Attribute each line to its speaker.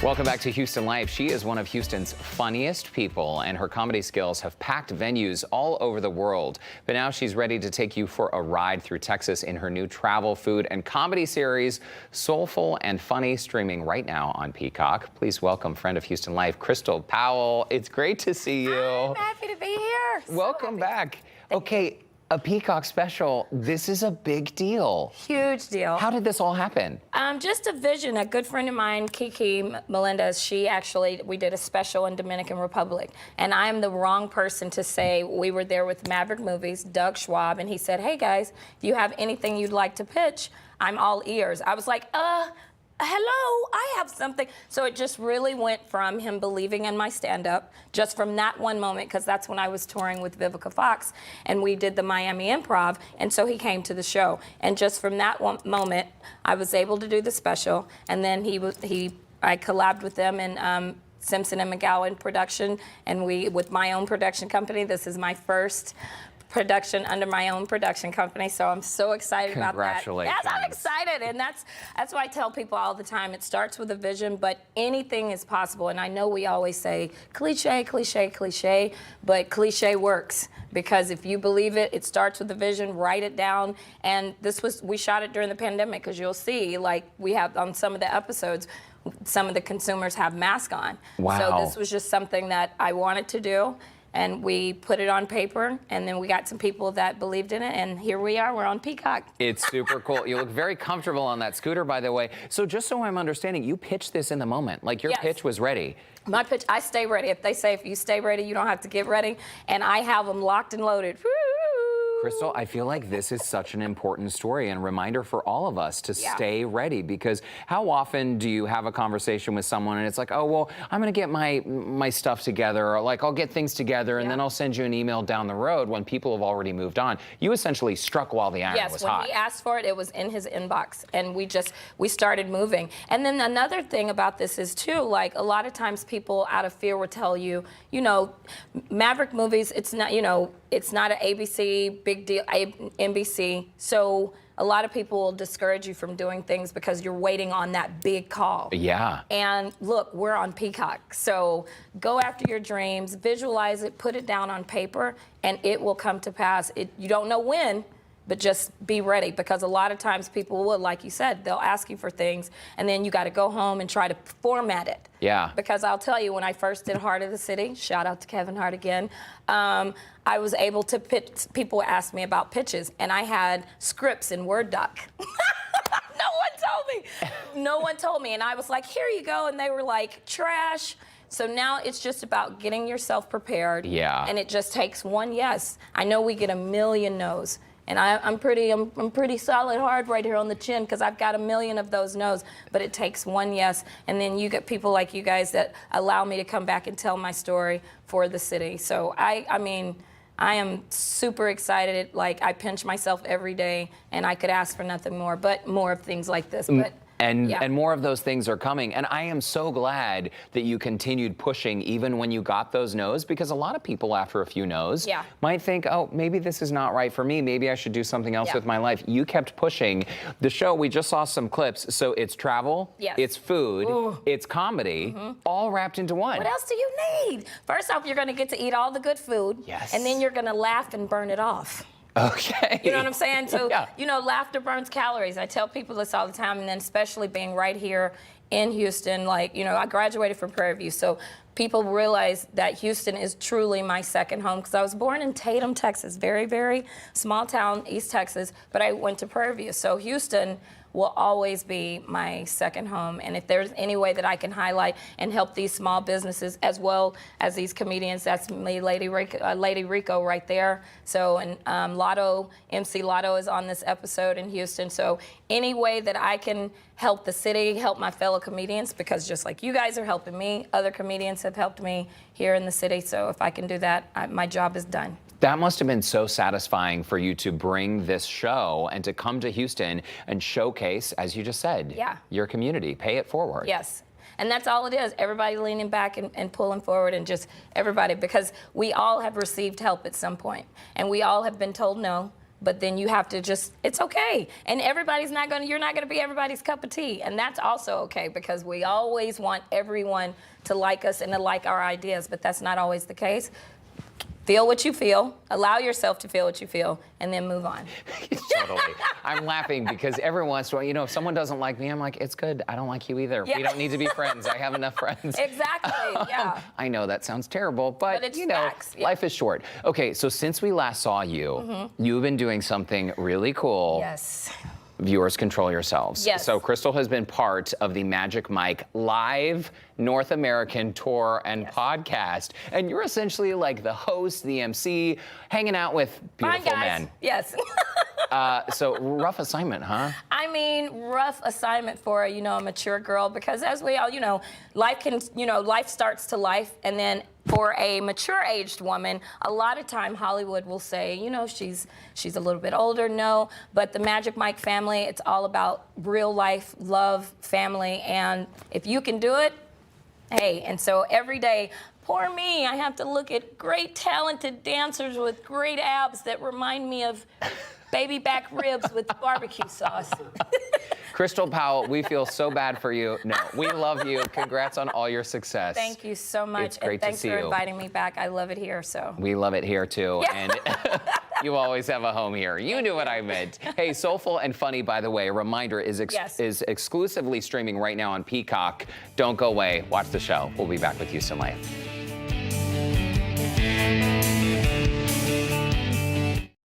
Speaker 1: Welcome back to Houston Life. She is one of Houston's funniest people, and her comedy skills have packed venues all over the world. But now she's ready to take you for a ride through Texas in her new travel, food, and comedy series, Soulful and Funny, streaming right now on Peacock. Please welcome friend of Houston Life, Crystal Powell. It's great to see you.
Speaker 2: I'm happy to be here.
Speaker 1: Welcome back. Okay, a Peacock special. This is a big deal.
Speaker 2: Huge deal.
Speaker 1: How did this all happen?
Speaker 2: Just a vision. A good friend of mine, Kiki Melendez, we did a special in Dominican Republic. And I am the wrong person to say we were there with Maverick Movies, Doug Schwab, and he said, hey guys, if you have anything you'd like to pitch, I'm all ears. I was like, hello, I have something. So it just really went from him believing in my stand-up, just from that one moment, because that's when I was touring with Vivica Fox, and we did the Miami Improv, and so he came to the show. And just from that one moment, I was able to do the special, and then I collabed with them in Simpson and McGowan production, and with my own production company. This is my first production under my own production company, so I'm so excited about that.
Speaker 1: Congratulations.
Speaker 2: Yes, I'm excited, and that's why I tell people all the time, it starts with a vision, but anything is possible. And I know we always say cliche, cliche, cliche, but cliche works, because if you believe it, it starts with a vision. Write it down. And we shot it during the pandemic, because you'll see, like we have on some of the episodes, some of the consumers have masks on.
Speaker 1: Wow.
Speaker 2: So this was just something that I wanted to do. And we put it on paper, and then we got some people that believed in it, and here we are, we're on Peacock.
Speaker 1: It's super cool. You look very comfortable on that scooter, by the way. So just so I'm understanding, you pitched this in the moment, like your
Speaker 2: Yes.
Speaker 1: pitch was ready.
Speaker 2: My pitch, I stay ready. If they say if you stay ready, you don't have to get ready, and I have them locked and loaded. Woo!
Speaker 1: Crystal, I feel like this is such an important story and reminder for all of us to stay ready, because how often do you have a conversation with someone and it's like, oh, well, I'm going to get my stuff together, or like I'll get things together and then I'll send you an email down the road when people have already moved on. You essentially struck while the iron was hot.
Speaker 2: Yes, when he asked for it, it was in his inbox, and we started moving. And then another thing about this is too, like a lot of times people out of fear will tell you, you know, Maverick Movies, it's not, you know, it's not an ABC, big deal, NBC. So a lot of people will discourage you from doing things because you're waiting on that big call.
Speaker 1: Yeah.
Speaker 2: And look, we're on Peacock. So go after your dreams, visualize it, put it down on paper, and it will come to pass. You don't know when, but just be ready, because a lot of times people will, like you said, they'll ask you for things, and then you got to go home and try to format it.
Speaker 1: Yeah.
Speaker 2: Because I'll tell you, when I first did Heart of the City, shout out to Kevin Hart again, I was able to pitch, people asked me about pitches, and I had scripts in Word doc. No one told me, and I was like, here you go, and they were like, trash. So now it's just about getting yourself prepared.
Speaker 1: Yeah.
Speaker 2: And it just takes one yes. I know we get a million no's. And I'm pretty solid hard right here on the chin, because I've got a million of those no's, but it takes one yes. And then you get people like you guys that allow me to come back and tell my story for the city. So I mean, I am super excited. Like, I pinch myself every day, and I could ask for nothing more, but more of things like this. But
Speaker 1: And more of those things are coming. And I am so glad that you continued pushing even when you got those no's, because a lot of people after a few no's might think, oh, maybe this is not right for me. Maybe I should do something else with my life. You kept pushing. The show, we just saw some clips. So it's travel, it's food, it's comedy, all wrapped into one.
Speaker 2: What else do you need? First off, you're going to get to eat all the good food.
Speaker 1: Yes.
Speaker 2: And then you're going to laugh and burn it off.
Speaker 1: Okay.
Speaker 2: You know what I'm saying? So, you know, laughter burns calories. I tell people this all the time, and then especially being right here in Houston, like, you know, I graduated from Prairie View, so people realize that Houston is truly my second home, because I was born in Tatum, Texas, very, very small town, East Texas, but I went to Prairie View. So Houston will always be my second home. And if there's any way that I can highlight and help these small businesses as well as these comedians, that's me, Lady Rico right there. So, and Lotto, MC Lotto is on this episode in Houston. So any way that I can help the city, help my fellow comedians, because just like you guys are helping me, other comedians have helped me here in the city. So if I can do that, my job is done.
Speaker 1: That must have been so satisfying for you to bring this show and to come to Houston and showcase, as you just said, your community, pay it forward.
Speaker 2: Yes. And that's all it is. Everybody leaning back and pulling forward, and just everybody, because we all have received help at some point, and we all have been told no. but then you have to just, it's okay. And you're not gonna be everybody's cup of tea. And that's also okay, because we always want everyone to like us and to like our ideas, but that's not always the case. Feel what you feel, allow yourself to feel what you feel, and then move on.
Speaker 1: Totally. I'm laughing because every once in a while, if someone doesn't like me, I'm like, it's good. I don't like you either.
Speaker 2: Yeah.
Speaker 1: We don't need to be friends. I have enough friends.
Speaker 2: Exactly, yeah.
Speaker 1: I know that sounds terrible, but
Speaker 2: it's facts. Yeah.
Speaker 1: life is short. Okay, so since we last saw you, you've been doing something really cool.
Speaker 2: Yes.
Speaker 1: Viewers, control yourselves.
Speaker 2: Yes.
Speaker 1: So Crystal has been part of the Magic Mike live North American tour and podcast, and you're essentially like the host, the MC, hanging out with beautiful men.
Speaker 2: Yes.
Speaker 1: So rough assignment, huh?
Speaker 2: I mean, rough assignment for a mature girl, because as we all, life starts to life, and then for a mature-aged woman, a lot of time Hollywood will say, she's a little bit older. No, but the Magic Mike family, it's all about real life, love, family, and if you can do it, hey. And so every day, poor me, I have to look at great, talented dancers with great abs that remind me of baby back ribs with barbecue sauce.
Speaker 1: Crystal Powell, we feel so bad for you. No, we love you. Congrats on all your success.
Speaker 2: Thank you so much.
Speaker 1: It's great
Speaker 2: and thanks
Speaker 1: to see
Speaker 2: for
Speaker 1: you.
Speaker 2: Inviting me back. I love it here. So
Speaker 1: we love it here too.
Speaker 2: Yeah.
Speaker 1: And you always have a home here. You knew what I meant. Hey, Soulful and Funny, by the way, a reminder, is exclusively streaming right now on Peacock. Don't go away. Watch the show. We'll be back with you soon later.